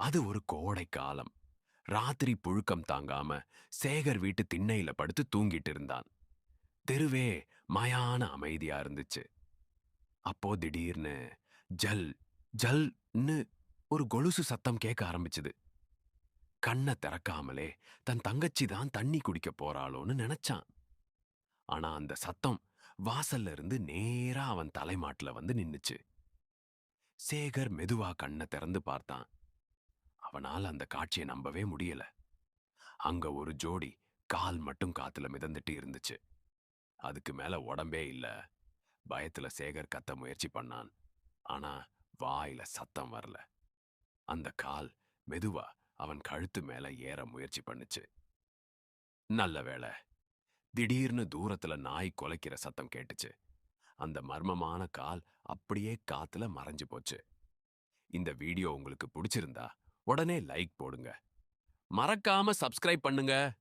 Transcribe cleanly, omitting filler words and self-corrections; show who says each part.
Speaker 1: அது ஒரு கோடை காலம். ராத்திரி புழுக்கம் தாங்காம சேகர் வீட்டு திண்ணையில படுத்து தூங்கிட்டு இருந்தான். தெருவே மயான அமைதியா இருந்துச்சு. அப்போ திடீர்னு ஜல் ஜல்ன்னு ஒரு கொலுசு சத்தம் கேட்க ஆரம்பிச்சுது. கண்ண திறக்காமலே தன் தங்கச்சி தான் தண்ணி குடிக்க போறாளோன்னு நினைச்சான். ஆனா அந்த சத்தம் வாசல்ல இருந்து நேரா அவன் தலைமாட்டுல வந்து நின்னுச்சு. சேகர் மெதுவா கண்ண திறந்து பார்த்தான். அவனால அந்த காட்சியை நம்பவே முடியல. அங்க ஒரு ஜோடி கால் மட்டும் காத்துல மிதந்துட்டு இருந்துச்சு. அதுக்கு மேல உடம்பே இல்ல. பயத்துல சேகர் கத்த முயற்சி பண்ணான். ஆனா வாயில சத்தம் வரல. அந்த கால் மெதுவா அவன் கழுத்து மேல ஏற முயற்சி பண்ணுச்சு. நல்ல வேளை. திடீர்னு தூரத்துல நாய் குலைக்கிற சத்தம் கேட்டுச்சு. அந்த மர்மமான கால் அப்படியே காத்துல மறைஞ்சு போச்சு. இந்த வீடியோ உங்களுக்கு பிடிச்சிருந்தா உடனே லைக் போடுங்க. மறக்காம சப்ஸ்கிரைப் பண்ணுங்க.